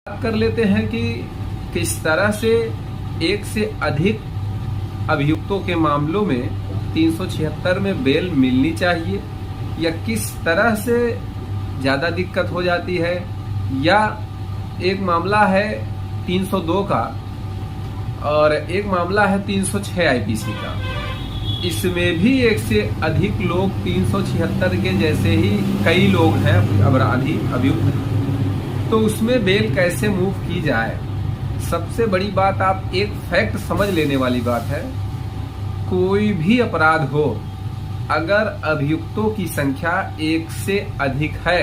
बात कर लेते हैं कि किस तरह से एक से अधिक अभियुक्तों के मामलों में 376 में बेल मिलनी चाहिए, या किस तरह से ज़्यादा दिक्कत हो जाती है। या एक मामला है 302 का और एक मामला है 306 आईपीसी का, इसमें भी एक से अधिक लोग 376 के जैसे ही कई लोग हैं अपराधी अभियुक्त, तो उसमें बेल कैसे मूव की जाए। सबसे बड़ी बात, आप एक फैक्ट समझ लेने वाली बात है, कोई भी अपराध हो, अगर अभियुक्तों की संख्या एक से अधिक है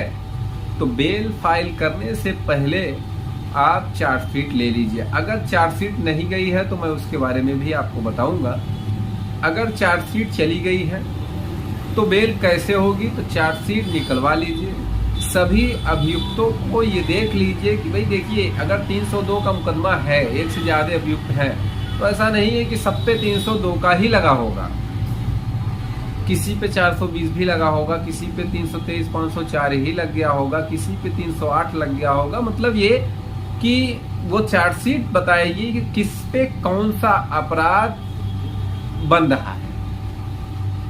तो बेल फाइल करने से पहले आप चार्जशीट ले लीजिए। अगर चार्जशीट नहीं गई है तो मैं उसके बारे में भी आपको बताऊंगा। अगर चार्जशीट चली गई है तो बेल कैसे होगी, तो चार्जशीट निकलवा लीजिए। सभी अभियुक्तों को ये देख लीजिए कि भाई देखिए, अगर 302 का मुकदमा है, एक से ज्यादा अभियुक्त हैं, तो ऐसा नहीं है कि सब पे 302 का ही लगा होगा, किसी पे 420 भी लगा होगा, किसी पे 323 504 ही लग गया होगा, किसी पे 308 लग गया होगा। मतलब ये कि वो चार्जशीट बताएगी कि किस पे कौन सा अपराध बन रहा है।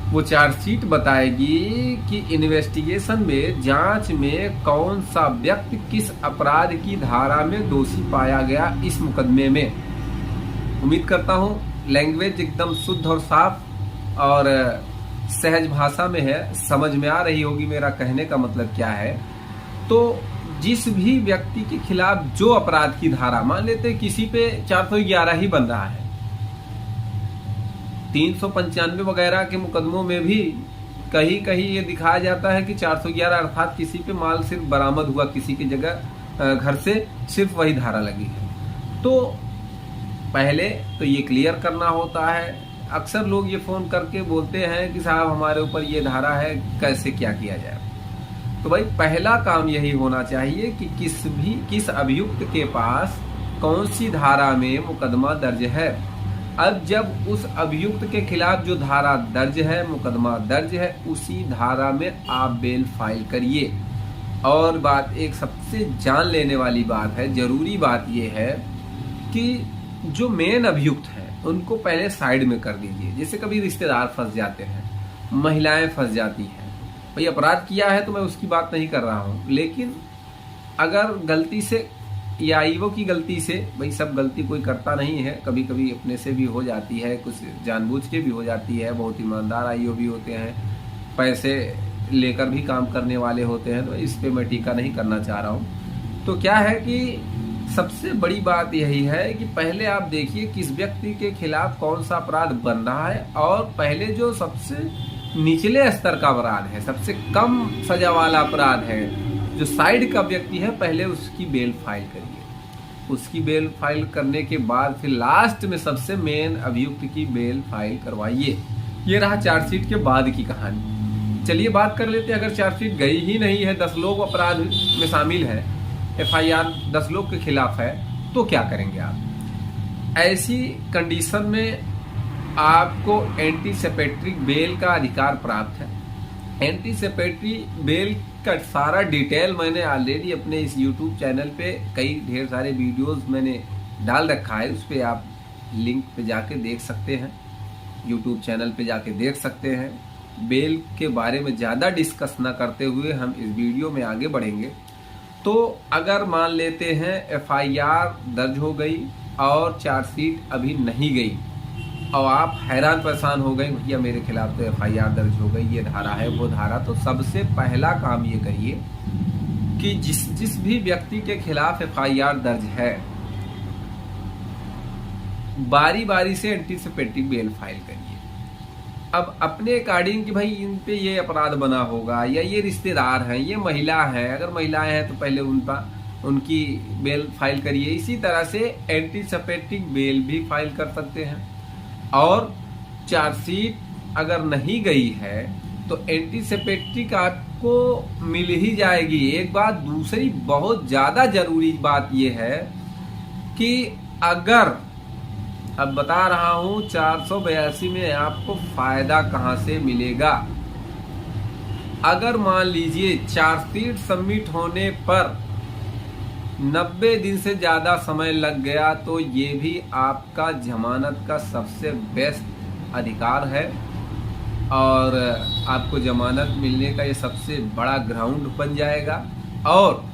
वो चार्जशीट बताएगी कि इन्वेस्टिगेशन में, जांच में कौन सा व्यक्ति किस अपराध की धारा में दोषी पाया गया इस मुकदमे में। उम्मीद करता हूं लैंग्वेज एकदम शुद्ध और साफ और सहज भाषा में है, समझ में आ रही होगी मेरा कहने का मतलब क्या है। तो जिस भी व्यक्ति के खिलाफ जो अपराध की धारा, मान लेते किसी पे 411 ही बन रहा है, 395 वगैरह के मुकदमों में भी कहीं कहीं ये दिखाया जाता है कि 411 अर्थात किसी पे माल सिर्फ बरामद हुआ, किसी की जगह घर से सिर्फ वही धारा लगी है। तो पहले तो ये क्लियर करना होता है। अक्सर लोग ये फोन करके बोलते हैं कि साहब हमारे ऊपर ये धारा है, कैसे क्या किया जाए। तो भाई पहला काम यही होना चाहिए कि किस अभियुक्त के पास कौन सी धारा में मुकदमा दर्ज है। अब जब उस अभियुक्त के खिलाफ जो धारा दर्ज है, मुकदमा दर्ज है, उसी धारा में आप बेल फाइल करिए। और बात एक सबसे जान लेने वाली बात है, जरूरी बात यह है कि जो मेन अभियुक्त है उनको पहले साइड में कर दीजिए। जैसे कभी रिश्तेदार फंस जाते हैं, महिलाएं फंस जाती हैं। भाई अपराध किया है तो मैं उसकी बात नहीं कर रहा हूं, लेकिन अगर गलती से या ईवो की गलती से, भाई सब गलती कोई करता नहीं है, कभी कभी अपने से भी हो जाती है, कुछ जानबूझ के भी हो जाती है। बहुत ईमानदार आईओ भी होते हैं, पैसे लेकर भी काम करने वाले होते हैं, तो इस पे मैं टीका नहीं करना चाह रहा हूँ। तो क्या है कि सबसे बड़ी बात यही है कि पहले आप देखिए किस व्यक्ति के खिलाफ कौन सा अपराध बन रहा है, और पहले जो सबसे निचले स्तर का अपराध है, सबसे कम सजा वाला अपराध है, जो साइड का व्यक्ति है, पहले उसकी बेल फाइल करिए। उसकी बेल फाइल करने के बाद फिर लास्ट में सबसे मेन अभियुक्त की बेल फाइल करवाइए। ये रहा चार्जशीट के बाद की कहानी। चलिए बात कर लेते हैं, अगर चार्जशीट गई ही नहीं है, 10 लोग अपराध में शामिल है, FIR 10 लोग के खिलाफ है, तो क्या करेंगे आप। ऐसी कंडीशन में आपको एंटीसिपेटरी बेल का अधिकार प्राप्त है। एंटीसिपेटरी बेल का सारा डिटेल मैंने ऑलरेडी अपने इस YouTube चैनल पे कई ढेर सारे वीडियोस मैंने डाल रखा है, उस पर आप लिंक पे जाके देख सकते हैं, YouTube चैनल पे जाके देख सकते हैं। बेल के बारे में ज़्यादा डिस्कस ना करते हुए हम इस वीडियो में आगे बढ़ेंगे। तो अगर मान लेते हैं FIR दर्ज हो गई और चार्जशीट अभी नहीं गई, और आप हैरान परेशान हो गए, भैया मेरे खिलाफ तो FIR दर्ज हो गई, ये धारा है वो धारा, तो सबसे पहला काम ये करिए कि जिस भी व्यक्ति के खिलाफ FIR दर्ज है, बारी बारी से एंटीसिपेटरी बेल फाइल करिए। अब अपने अकॉर्डिंग कि भाई इन पे ये अपराध बना होगा, या ये रिश्तेदार हैं, ये महिला है, अगर महिलाएं हैं तो पहले उनकी बेल फाइल करिए। इसी तरह से एंटीसिपेटरी बेल भी फाइल कर सकते हैं। और चार्जशीट अगर नहीं गई है तो एंटीसिपेटरी आपको मिल ही जाएगी। एक बात, दूसरी बहुत ज्यादा जरूरी बात यह है कि अगर, अब बता रहा हूं 482 में आपको फायदा कहां से मिलेगा। अगर मान लीजिए चार्जशीट सबमिट होने पर 90 दिन से ज़्यादा समय लग गया तो ये भी आपका जमानत का सबसे बेस्ट अधिकार है और आपको जमानत मिलने का ये सबसे बड़ा ग्राउंड बन जाएगा। और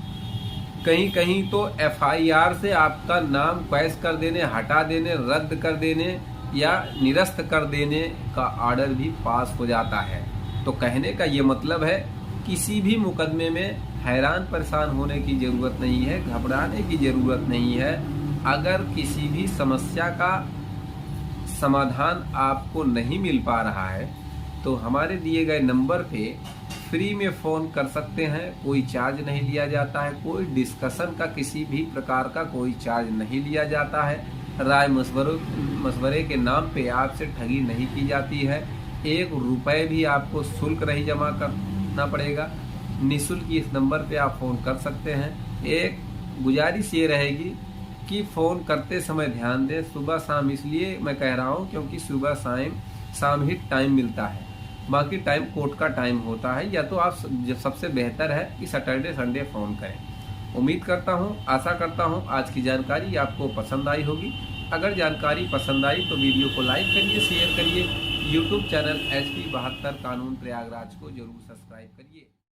कहीं कहीं तो एफआईआर से आपका नाम क्वैश कर देने, हटा देने, रद्द कर देने या निरस्त कर देने का ऑर्डर भी पास हो जाता है। तो कहने का ये मतलब है किसी भी मुकदमे में हैरान परेशान होने की ज़रूरत नहीं है, घबराने की ज़रूरत नहीं है। अगर किसी भी समस्या का समाधान आपको नहीं मिल पा रहा है तो हमारे दिए गए नंबर पे फ्री में फ़ोन कर सकते हैं। कोई चार्ज नहीं लिया जाता है, कोई डिस्कशन का किसी भी प्रकार का कोई चार्ज नहीं लिया जाता है। राय मशवरे के नाम पे आपसे ठगी नहीं की जाती है। 1 रुपये भी आपको शुल्क नहीं जमा करना पड़ेगा। निःशुल्क इस नंबर पे आप फ़ोन कर सकते हैं। एक गुजारिश ये रहेगी कि फ़ोन करते समय ध्यान दें। सुबह शाम इसलिए मैं कह रहा हूँ क्योंकि सुबह शाम ही टाइम मिलता है, बाकी टाइम कोर्ट का टाइम होता है। या तो आप सबसे बेहतर है कि सैटरडे संडे फ़ोन करें। उम्मीद करता हूँ, आशा करता हूँ आज की जानकारी आपको पसंद आई होगी। अगर जानकारी पसंद आई तो वीडियो को लाइक करिए, शेयर करिए। यूट्यूब चैनल HP 72 कानून प्रयागराज को जरूर सब्सक्राइब करिए।